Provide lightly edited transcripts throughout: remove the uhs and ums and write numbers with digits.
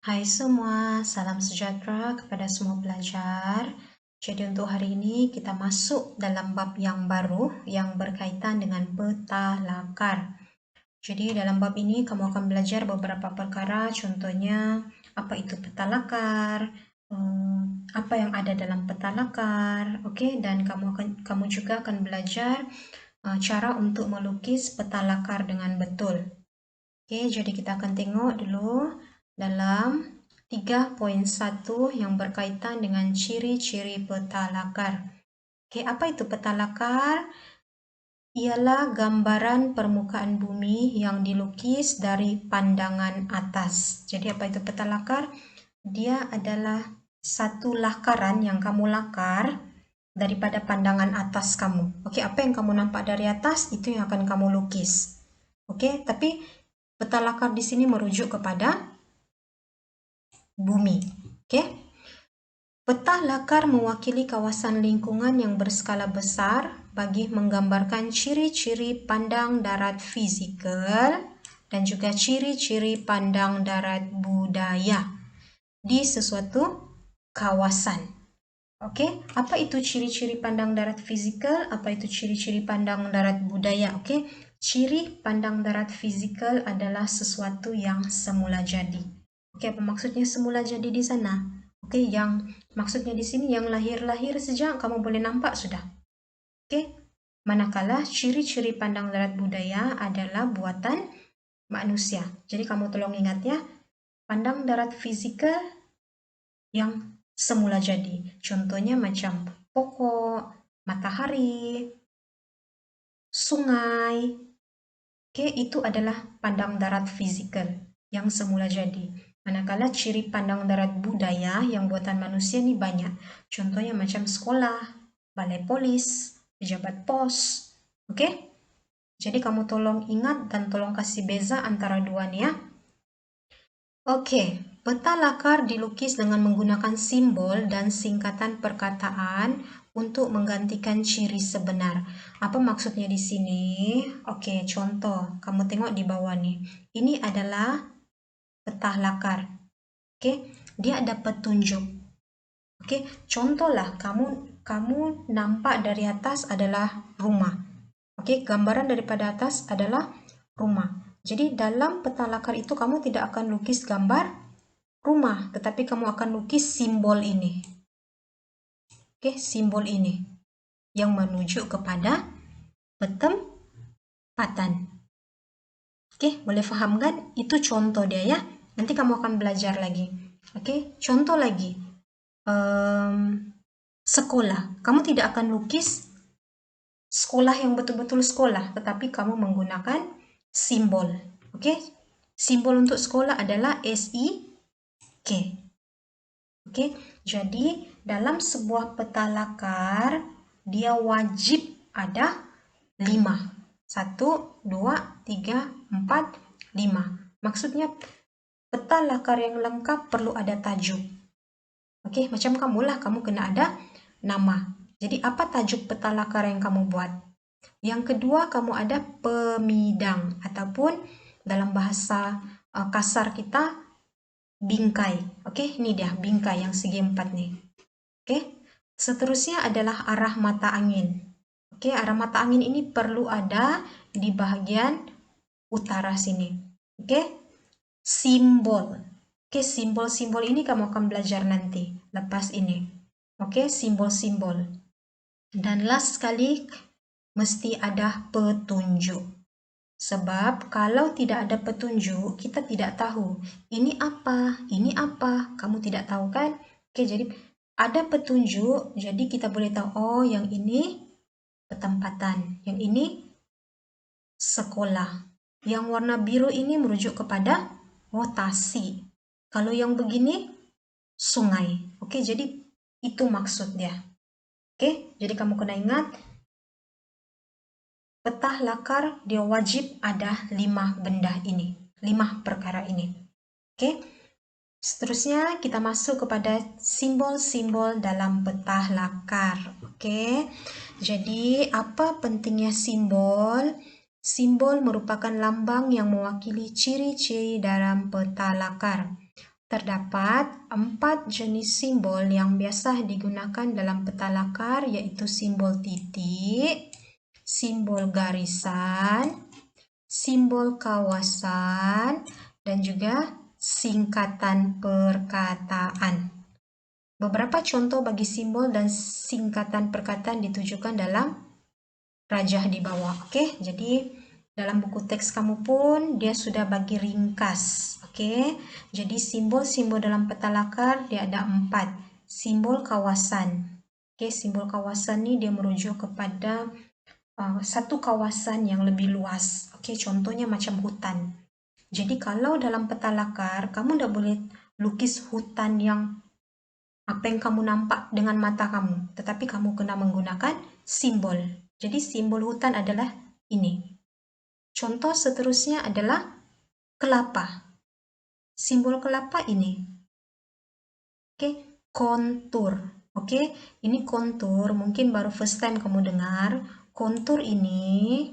Hai semua, salam sejahtera kepada semua pelajar. Jadi untuk hari ini kita masuk dalam bab yang baru yang berkaitan dengan peta lakar. Jadi dalam bab ini kamu akan belajar beberapa perkara, contohnya apa itu peta lakar, apa yang ada dalam peta lakar, oke? Dan kamu juga akan belajar cara untuk melukis peta lakar dengan betul. Oke, jadi kita akan tengok dulu dalam 3.1 yang berkaitan dengan ciri-ciri peta lakar. Oke, apa itu peta lakar? Ialah gambaran permukaan bumi yang dilukis dari pandangan atas. Jadi apa itu peta lakar? Dia adalah satu lakaran yang kamu lakar daripada pandangan atas kamu. Oke, apa yang kamu nampak dari atas itu yang akan kamu lukis. Oke, tapi peta lakar di sini merujuk kepada bumi. Oke. Peta lakar mewakili kawasan lingkungan yang berskala besar bagi menggambarkan ciri-ciri pandang darat fizikal dan juga ciri-ciri pandang darat budaya di sesuatu kawasan. Oke, apa itu ciri-ciri pandang darat fizikal? Apa itu ciri-ciri pandang darat budaya? Oke, ciri pandang darat fizikal adalah sesuatu yang semula jadi. Oke, apa maksudnya semula jadi di sana? Oke, yang maksudnya di sini yang lahir-lahir saja kamu boleh nampak sudah. Oke, manakala ciri-ciri pandang darat budaya adalah buatan manusia. Jadi kamu tolong ingat ya, pandang darat fisikal yang semula jadi. Contohnya macam pokok, matahari, sungai. Oke, itu adalah pandang darat fisikal yang semula jadi. Manakala ciri pandang darat budaya yang buatan manusia ini banyak. Contohnya macam sekolah, balai polis, pejabat pos. Oke? Jadi kamu tolong ingat dan tolong kasih beza antara dua nih ya. Oke, peta lakar dilukis dengan menggunakan simbol dan singkatan perkataan untuk menggantikan ciri sebenar. Apa maksudnya di sini? Oke, contoh. Kamu tengok di bawah nih. Ini adalah peta lakar. Oke, dia ada petunjuk. Oke, contohlah kamu nampak dari atas adalah rumah. Oke, gambaran daripada atas adalah rumah. Jadi dalam peta lakar itu kamu tidak akan lukis gambar rumah, tetapi kamu akan lukis simbol ini. Oke, simbol ini yang menuju kepada petempatan. Oke, boleh paham kan? Itu contoh dia ya. Nanti kamu akan belajar lagi. Oke, contoh lagi. Sekolah. Kamu tidak akan lukis sekolah yang betul-betul sekolah, tetapi kamu menggunakan simbol. Oke, simbol untuk sekolah adalah SIK. Oke, jadi dalam sebuah peta lakar, dia wajib ada 5. 1, 2, 3, 4, 5. Maksudnya peta lakar yang lengkap perlu ada tajuk. Oke, macam kamulah, kamu kena ada nama. Jadi apa tajuk peta lakar yang kamu buat? Yang kedua, kamu ada pemidang ataupun dalam bahasa kasar kita bingkai. Oke, ini dia bingkai yang segi 4 nih. Oke, seterusnya adalah arah mata angin. Oke, arah mata angin ini perlu ada di bagian utara sini. Oke, simbol. Oke, simbol-simbol ini kamu akan belajar nanti lepas ini. Oke, simbol-simbol. Dan last sekali, mesti ada petunjuk. Sebab kalau tidak ada petunjuk, kita tidak tahu ini apa, kamu tidak tahu kan? Oke, jadi ada petunjuk, jadi kita boleh tahu, oh yang ini petempatan, yang ini sekolah. Yang warna biru ini merujuk kepada rotasi. Kalau yang begini, sungai. Oke, jadi itu maksudnya. Oke, jadi kamu kena ingat, peta lakar dia wajib ada 5 benda ini, 5 perkara ini. Oke, seterusnya kita masuk kepada simbol-simbol dalam peta lakar. Oke, jadi apa pentingnya simbol? Simbol merupakan lambang yang mewakili ciri-ciri dalam peta lakar. Terdapat 4 jenis simbol yang biasa digunakan dalam peta lakar, yaitu simbol titik, simbol garisan, simbol kawasan, dan juga singkatan perkataan. Beberapa contoh bagi simbol dan singkatan perkataan ditujukan dalam rajah di bawah. Oke, jadi dalam buku teks kamu pun dia sudah bagi ringkas. Oke, jadi simbol-simbol dalam peta lakar dia ada 4. Simbol kawasan. Oke, simbol kawasan ini dia merujuk kepada satu kawasan yang lebih luas. Oke, contohnya macam hutan. Jadi kalau dalam peta lakar, kamu tidak boleh lukis hutan yang apa yang kamu nampak dengan mata kamu, tetapi kamu kena menggunakan simbol. Jadi simbol hutan adalah ini. Contoh seterusnya adalah kelapa. Simbol kelapa ini. Oke, kontur. Oke, ini kontur. Mungkin baru first time kamu dengar. Kontur ini,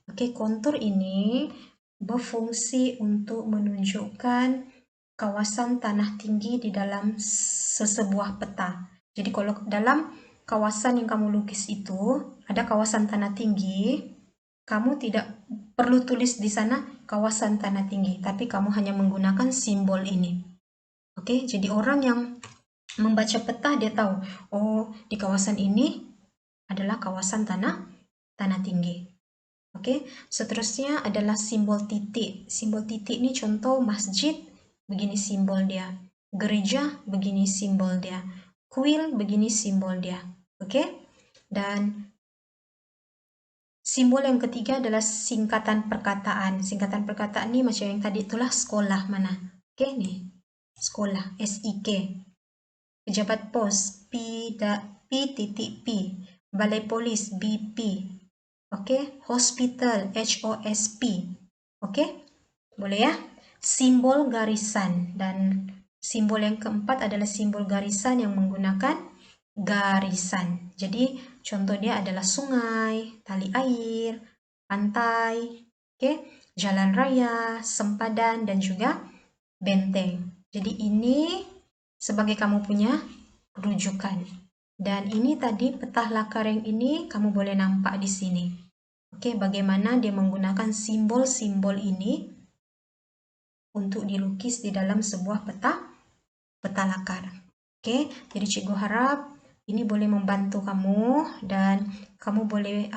oke, kontur ini berfungsi untuk menunjukkan kawasan tanah tinggi di dalam sesebuah peta. Jadi kalau dalam kawasan yang kamu lukis itu ada kawasan tanah tinggi, kamu tidak perlu tulis di sana kawasan tanah tinggi, tapi kamu hanya menggunakan simbol ini. Oke, jadi orang yang membaca peta dia tahu, oh di kawasan ini adalah kawasan tanah tinggi. Oke, seterusnya adalah simbol titik. Simbol titik ini contoh masjid, begini simbol dia. Gereja, begini simbol dia. Kuil, begini simbol dia. Oke, dan simbol yang ketiga adalah singkatan perkataan. Singkatan perkataan ini macam yang tadi itulah sekolah mana. Oke, nih. Sekolah, SIK. Pejabat pos, P.P. Balai polis, BP. Oke, hospital, HOSP. Oke, boleh ya? Simbol garisan. Dan simbol yang keempat adalah simbol garisan yang menggunakan garisan. Jadi contoh dia adalah sungai, tali air, pantai, oke, jalan raya, sempadan, dan juga benteng. Jadi ini sebagai kamu punya rujukan. Dan ini tadi peta lakar yang ini kamu boleh nampak di sini. Oke, bagaimana dia menggunakan simbol-simbol ini untuk dilukis di dalam sebuah peta lakar. Oke, jadi cikgu harap ini boleh membantu kamu dan kamu boleh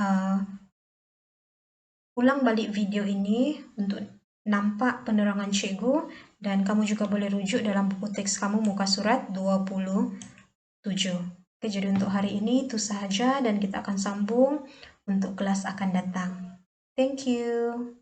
ulang balik video ini untuk nampak penerangan cikgu, dan kamu juga boleh rujuk dalam buku teks kamu muka surat 27. Oke, jadi untuk hari ini itu sahaja dan kita akan sambung untuk kelas akan datang. Thank you.